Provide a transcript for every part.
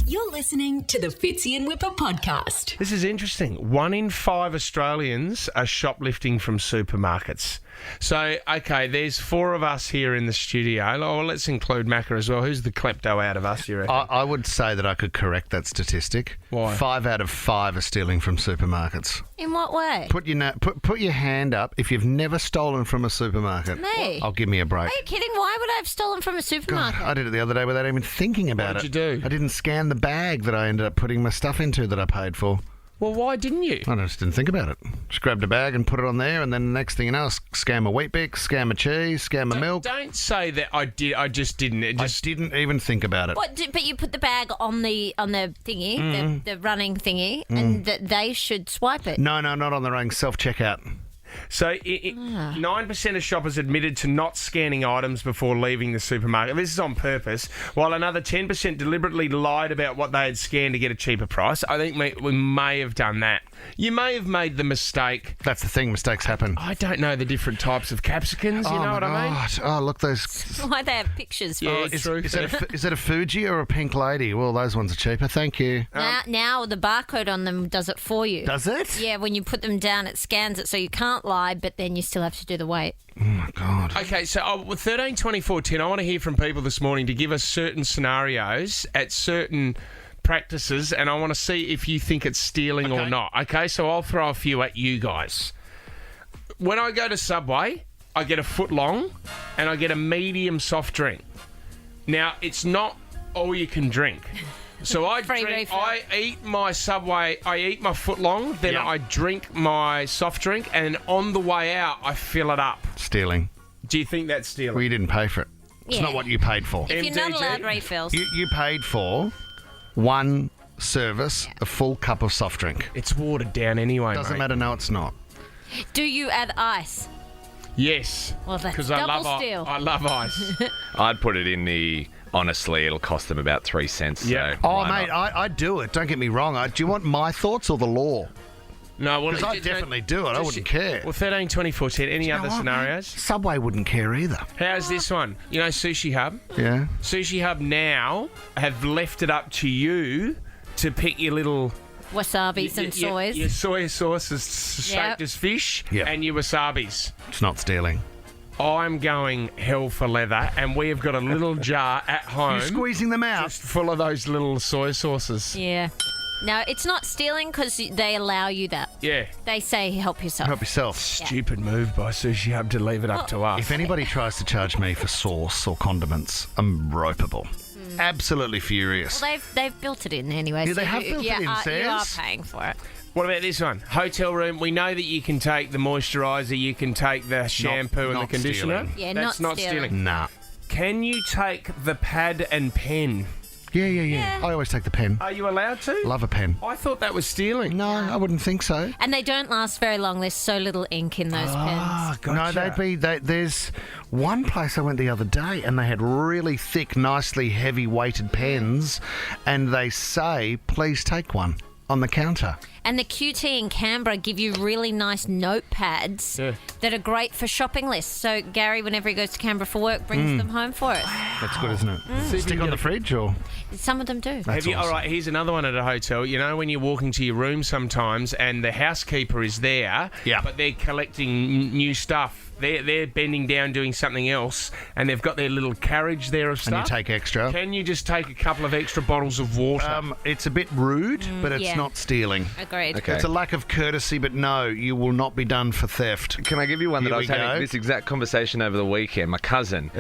You're listening to the Fitzy and Whipper podcast. This is interesting. 1 in 5 Australians are shoplifting from supermarkets. So, okay, there's 4 of us here in the studio. Oh, well, let's include Macca as well. Who's the klepto out of us, you reckon? I would say that I could correct that statistic. Why? 5 out of 5 are stealing from supermarkets. In what way? Put your hand up if you've never stolen from a supermarket. Me? I'll give me a break. Are you kidding? Why would I have stolen from a supermarket? I did it the other day without even thinking about What it. did you do? I didn't scan the bag that I ended up putting my stuff into that I paid for. Well, why didn't you? I just didn't think about it. Just grabbed a bag and put it on there, and then the next thing you know, scam a Weet-Bix, scam a cheese, scam a milk. Don't say that I did. I just didn't. I didn't even think about it. But you put the bag on the thingy, the running thingy, and that they should swipe it. No, not on their own self-checkout. So 9% of shoppers admitted to not scanning items before leaving the supermarket. This is on purpose, while another 10% deliberately lied about what they had scanned to get a cheaper price. I think we may have done that. You may have made the mistake. That's the thing, mistakes happen. I don't know the different types of capsicums, you know what I mean? Oh, look, those... Why they have pictures? Yeah, For it's true. Is that a Fuji or a Pink Lady? Well, those ones are cheaper, thank you. Now the barcode on them does it for you. Does it? Yeah, when you put them down, it scans it, so you can't lie, but then you still have to do the weight. Oh, my God. Okay, so with 13 24 10, I want to hear from people this morning to give us certain scenarios at certain practices, and I want to see if you think it's stealing or not. Okay, so I'll throw a few at you guys. When I go to Subway, I get a foot long and I get a medium soft drink. Now, it's not all you can drink. So I eat my Subway, I eat my foot long, then I drink my soft drink, and on the way out, I fill it up. Stealing. Do you think that's stealing? Well, you didn't pay for it. It's Yeah. not what you paid for. If you're not MDG? allowed refills. You paid for one service, a full cup of soft drink. It's watered down anyway, Doesn't mate. matter, no, it's not. Do you add ice? Yes. Well, that's 'Cause double steal. I love ice. I'd put it in the... Honestly, it'll cost them about 3 cents. Yeah. So Oh, why mate, not? I do it. Don't get me wrong. Do you want my thoughts or the law? No, well, Because I definitely do it. I wouldn't care. Well, 13 24 10, any other scenarios? Subway wouldn't care either. How's this one? You know Sushi Hub? Yeah. Sushi Hub now have left it up to you to pick your little... Wasabis and soys. Your soy sauce is shaped as fish Yep. and your wasabis. It's not stealing. I'm going hell for leather, and we have got a little jar at home You're squeezing them out. just full of those little soy sauces. Yeah. No, it's not stealing because they allow you that. Yeah. They say help yourself. Help yourself. Stupid move by Sushi Hub to leave it up to us. If anybody tries to charge me for sauce or condiments, I'm ropeable. Absolutely furious. Well, they've built it in anyway. Yeah, they have built it in, You are Says. paying for it. What about this one? Hotel room. We know that you can take the moisturiser, you can take the shampoo and the not conditioner. stealing. Yeah, That's not not stealing. stealing. Nah. Can you take the pad and pen? Yeah. I always take the pen. Are you allowed to? Love a pen. I thought that was stealing. No, I wouldn't think so. And they don't last very long. There's so little ink in those pens. Gotcha. There's one place I went the other day and they had really thick, nicely heavy weighted pens and they say, please take one on the counter. And the QT in Canberra give you really nice notepads that are great for shopping lists. So Gary, whenever he goes to Canberra for work, brings them home for us. That's good, isn't it? Stick on the fridge or? Some of them do. Have you, all right, here's another one at a hotel. You know, when you're walking to your room sometimes and the housekeeper is there, but they're collecting new stuff. They're bending down doing something else and they've got their little carriage there of stuff. And you take extra. Can you just take a couple of extra bottles of water? It's a bit rude, but it's not stealing. Agreed. Okay. It's a lack of courtesy, but no, you will not be done for theft. Can I give you one that Here I we was having go. this exact conversation over the weekend? My cousin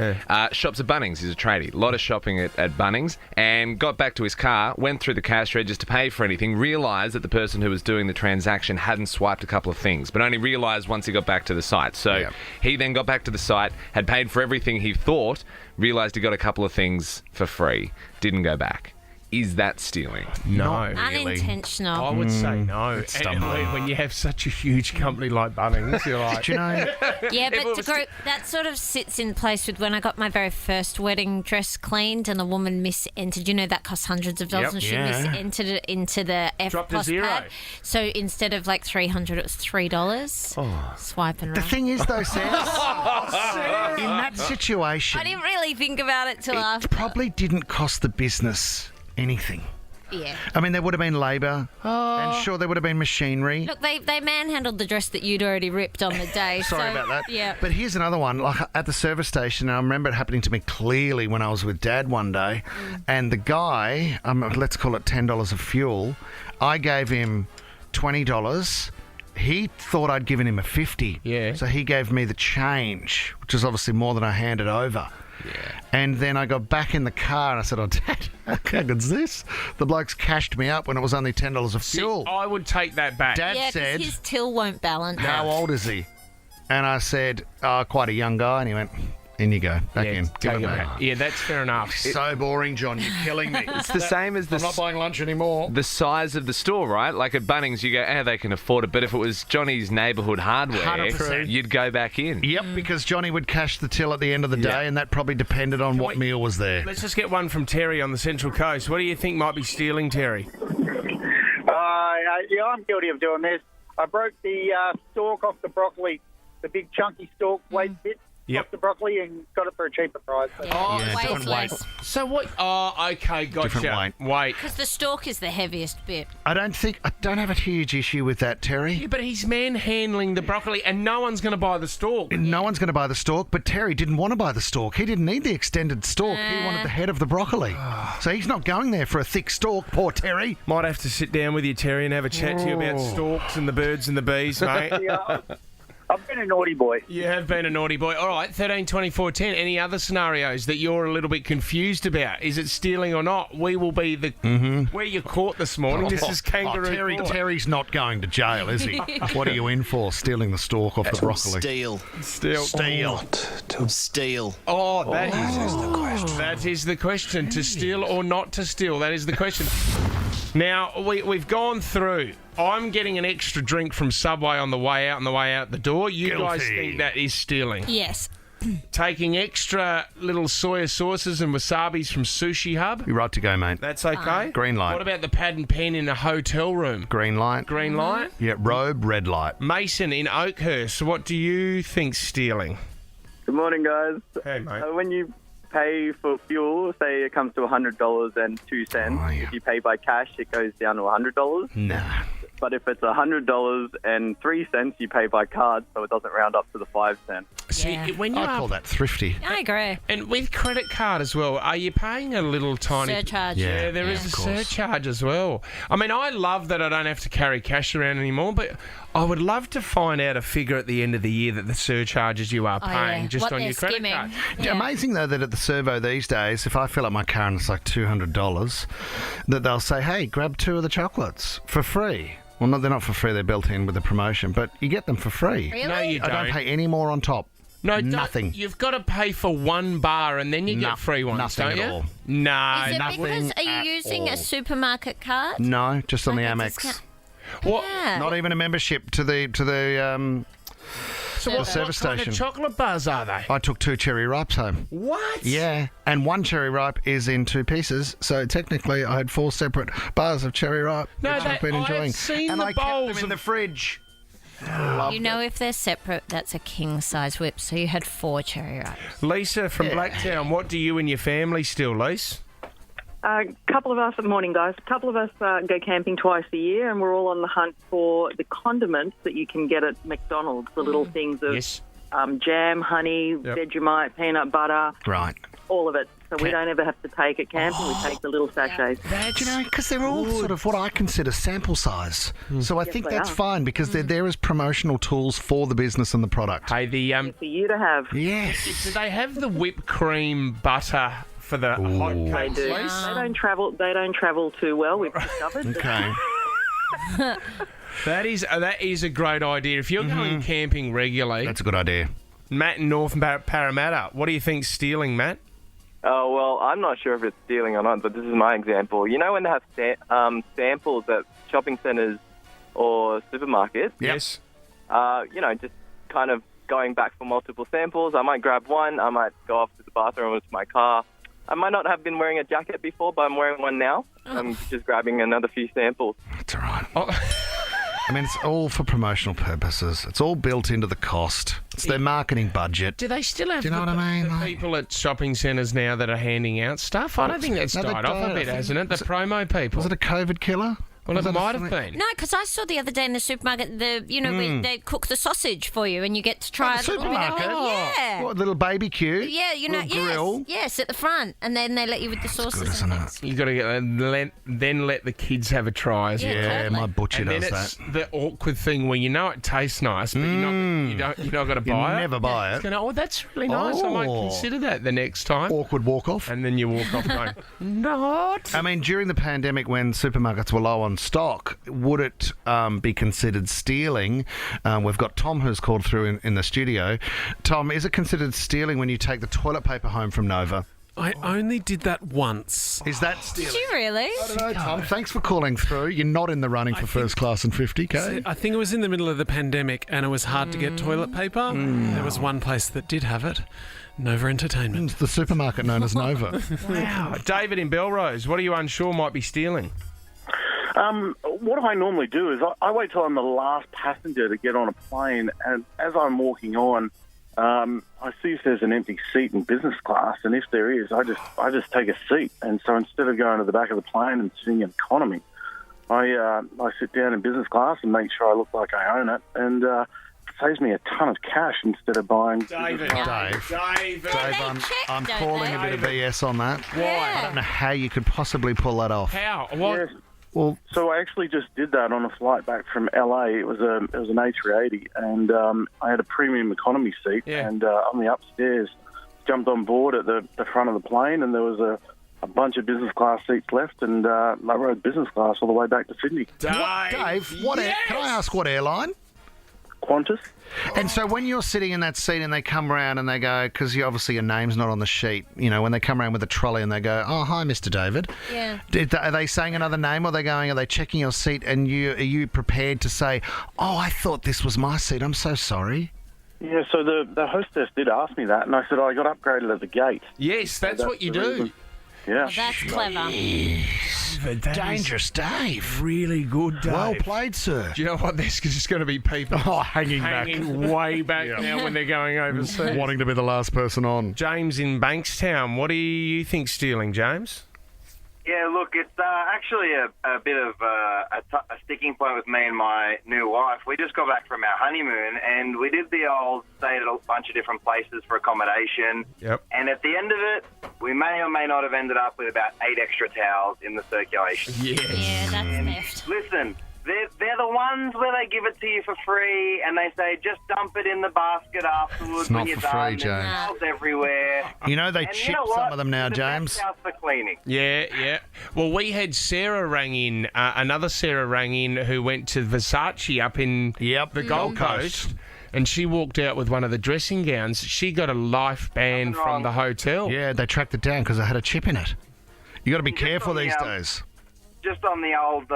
shops at Bunnings. He's a tradie. A lot of shopping at Bunnings. And got back to his car, went through the cash register to pay for anything, realised that the person who was doing the transaction hadn't swiped a couple of things, but only realised once he got back to the site. So he then got back to the site, had paid for everything he thought, realised he got a couple of things for free, didn't go back. Is that stealing? No. Unintentional. I would say no. stumbling. And when you have such a huge company like Bunnings, you're like... Do you know? Yeah, If it but was that sort of sits in place with when I got my very first wedding dress cleaned and the woman misentered. You know, that costs hundreds of dollars and she misentered it into the Dropped a EFTPOS zero. pad. So instead of like $300, it was $3. Swipe and The run. thing is, though, Sam, in that situation, I didn't really think about it till it after. probably didn't cost the business anything. Yeah. I mean, there would have been labour, and sure, there would have been machinery. Look, they manhandled the dress that you'd already ripped on the day. Sorry so, about that. Yeah. But here's another one. Like at the service station, and I remember it happening to me clearly when I was with Dad one day, and the guy, let's call it $10 of fuel, I gave him $20. He thought I'd given him a 50. Yeah. So he gave me the change, which is obviously more than I handed over. Yeah. And then I got back in the car and I said, "Oh, Dad, how good's this?" The bloke's cashed me up when it was only $10 of fuel. I would take that back. Dad Yeah, 'cause said, his till won't balance. "How old is he?" And I said, "Oh, quite a young guy." And he went, "In you go, back Yeah, in." take Give it it back. back. Yeah, that's fair enough. So boring, John. You're killing me. It's the same as I'm not buying lunch anymore. the size of the store, right? Like at Bunnings, you go, they can afford it. But if it was Johnny's neighbourhood hardware, 100%. you'd go back in. Yep, because Johnny would cash the till at the end of the day, Yeah. and that probably depended on what we- meal was there. Let's just get one from Terry on the Central Coast. What do you think might be stealing, Terry? Yeah, I'm guilty of doing this. I broke the stalk off the broccoli, the big chunky stalk waste bit Yep. off the broccoli, and got it for a cheaper price. Oh, Yeah, Weighs different weight. less. So what? Oh, okay, gotcha. Different Wait. Because the stalk is the heaviest bit. I don't have a huge issue with that, Terry. Yeah, but he's manhandling the broccoli, and no one's going to buy the stalk. No one's going to buy the stalk, but Terry didn't want to buy the stalk. He didn't need the extended stalk. He wanted the head of the broccoli. So he's not going there for a thick stalk, poor Terry. Might have to sit down with you, Terry, and have a chat to you about stalks and the birds and the bees, mate. Yeah, I've been a naughty boy. You have been a naughty boy. All right, 13, 24, 10. Any other scenarios that you're a little bit confused about? Is it stealing or not? We will be the where you're caught this morning. This is kangaroo court. Terry's not going to jail, is he? What are you in for? Stealing the stalk off the broccoli. Steal. Steal. To steal. Oh, that is the question. That is the question. To steal or not to steal? That is the question. Now, we've gone through. I'm getting an extra drink from Subway on the way out and the way out the door. You guys Guilty. think that is stealing? Yes. Taking extra little soya sauces and wasabis from Sushi Hub? You're right to go, mate. That's okay? Green light. What about the pad and pen in a hotel room? Green light. Green light? Yeah, robe, red light. Mason in Oakhurst, what do you think's stealing? Good morning, guys. Hey, mate. When you pay for fuel, say it comes to $100.02. Oh, yeah. If you pay by cash, it goes down to $100. Nah. But if it's $100.03, you pay by card, so it doesn't round up to the 5 cents. See, Yeah. when you I are call that thrifty. I agree. and with credit card as well, are you paying a little tiny Surcharge. Yeah, there is a of course. surcharge as well. I mean, I love that I don't have to carry cash around anymore, but I would love to find out a figure at the end of the year that the surcharges you are Oh, paying yeah. just What on they're your credit skimming. card. Yeah. Amazing, though, that at the servo these days, if I fill up my car and it's like $200, that they'll say, "Hey, grab 2 of the chocolates for free." Well, no, they're not for free. They're built in with the promotion, but you get them for free. Really? No, you I don't. don't pay any more on top. No, don't- nothing. You've got to pay for one bar and then you No, get free ones, nothing don't at you? all. No, Is it nothing. because are you at using all. a supermarket card? No, just on the Like a Amex. discount? What? Yeah. Not even a membership to the So the what service kind station. of chocolate bars are they? I took 2 cherry ripes home. What? Yeah, and 1 cherry ripe is in 2 pieces, so technically I had 4 separate bars of cherry ripe, No, which I've been I have enjoying. seen and the I kept bowls them in of- the fridge. You know, if they're separate, that's a king size whip. So you had 4 cherry ripes. Lisa from Blacktown, what do you and your family steal, Lise? Couple of us, morning guys, a couple of us go camping twice a year, and we're all on the hunt for the condiments that you can get at McDonald's, the little things of Yes. jam, honey, Vegemite, peanut butter, Right. all of it. So we don't ever have to take it camping, we take the little sachets. Do you know, because they're all sort of what I consider sample size. So I think they that's are. fine because they're there as promotional tools for the business and the product. Hey, the For you to have. Yes. do they have the whipped cream butter for the hot They cakes, do. Lise? They don't travel too well, we've discovered. Okay. That is a great idea. If you're going camping regularly, That's a good idea. Matt in North Parramatta, what do you think's stealing, Matt? Oh, well, I'm not sure if it's stealing or not, but this is my example. You know when they have samples at shopping centres or supermarkets? Yes. Just kind of going back for multiple samples. I might grab one. I might go off to the bathroom or to my car. I might not have been wearing a jacket before, but I'm wearing one now. I'm just grabbing another few samples. That's all right. Oh, I mean, it's all for promotional purposes. It's all built into the cost. It's their marketing budget. Do they still have Do you know what I mean? the people at shopping centres now that are handing out stuff? I don't think that's No, they died off don't. a bit, hasn't it? The promo people. Was it a COVID killer? Well, Was it that a might have something? been. No, because I saw the other day in the supermarket, where they cook the sausage for you and you get to try Oh, the a little bit. supermarket? Yeah. What, little baby queue? Yeah, Little grill? Yes, at the front. And then they let you with the sauces. Good, and isn't things. it? You got to then let the kids have a try as well. Yeah, totally. my butcher And then does it's that. the awkward thing where you know it tastes nice, but you're not going to buy it. never buy It's it. going, oh, that's really nice. I might Oh. consider that the next time. Awkward walk off. And then you walk off going, not. I mean, during the pandemic when supermarkets were low on stock, would it be considered stealing? We've got Tom who's called through in the studio. Tom, is it considered stealing when you take the toilet paper home from Nova? I only did that once. Is that Did stealing? you really? I don't know, Tom. Thanks for calling through. You're not in the running for first class and 50K. I think it was in the middle of the pandemic and it was hard to get toilet paper. There was one place that did have it, Nova Entertainment. It's the supermarket known as Nova. Wow. David in Belrose, what are you unsure might be stealing? What I normally do is I wait till I'm the last passenger to get on a plane, and as I'm walking on, I see if there's an empty seat in business class, and if there is, I just take a seat. And so instead of going to the back of the plane and sitting in economy, I sit down in business class and make sure I look like I own it, and it saves me a ton of cash instead of buying. David. Dave, check, I'm don't calling a they? bit of BS on that. Yeah. I don't know how you could possibly pull that off. How? What? Yes. Well, So I actually just did that on a flight back from LA. It was an A380, and I had a premium economy seat. Yeah. And on the upstairs, jumped on board at the front of the plane, and there was a bunch of business class seats left, and I rode business class all the way back to Sydney. Dave, can I ask what airline? Qantas. And so when you're sitting in that seat and they come around and they go, because obviously your name's not on the sheet, you know, when they come around with a trolley and they go, oh, hi, Mr. David. Yeah. Are they saying another name or are they checking your seat and are you prepared to say, oh, I thought this was my seat, I'm so sorry? Yeah, so the hostess did ask me that, and I said I got upgraded at the gate. Yes, that's what you the do. reason. Yeah. That's clever. Dangerous, Dave. Really good, Dave. Well played, sir. Do you know what? There's just going to be people Oh, hanging way back now when they're going overseas. Wanting to be the last person on. James in Bankstown, what do you think stealing, James? Yeah, look, it's actually a bit of a sticking point with me and my new wife. We just got back from our honeymoon, and we did the old stay at a bunch of different places for accommodation. Yep. And at the end of it, we may or may not have ended up with about 8 extra towels in the circulation. Yes. Yeah, that's theft. Listen, they're the ones where they give it to you for free, and they say just dump it in the basket afterwards It's not when you're for done. free, There's James. towels everywhere. You know they And chip you know what? some of them now, The James. best house for cleaning. Yeah. Well, we had Sarah rang in, another Sarah rang in who went to Versace up in the Gold Coast. And she walked out with one of the dressing gowns. She got a life ban Nothing from wrong. the hotel. Yeah, they tracked it down because it had a chip in it. You got to be Just careful on the, these days. Just on the old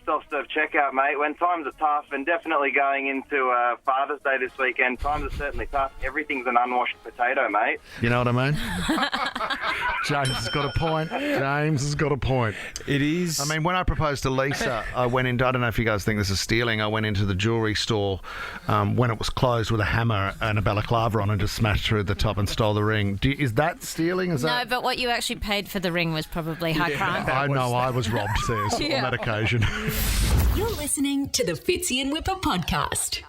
self-serve checkout, mate, when times are tough, and definitely going into Father's Day this weekend, times are certainly tough. Everything's an unwashed potato, mate. You know what I mean? James has got a point. James has got a point. It is. I mean, when I proposed to Lisa, I went into, I don't know if you guys think this is stealing, I went into the jewellery store when it was closed with a hammer and a balaclava on and just smashed through the top and stole the ring. Is that stealing? Is No, that... but what you actually paid for the ring was probably high crime. I know I was robbed, Says, on that occasion. You're listening to the Fitzy and Whipper podcast.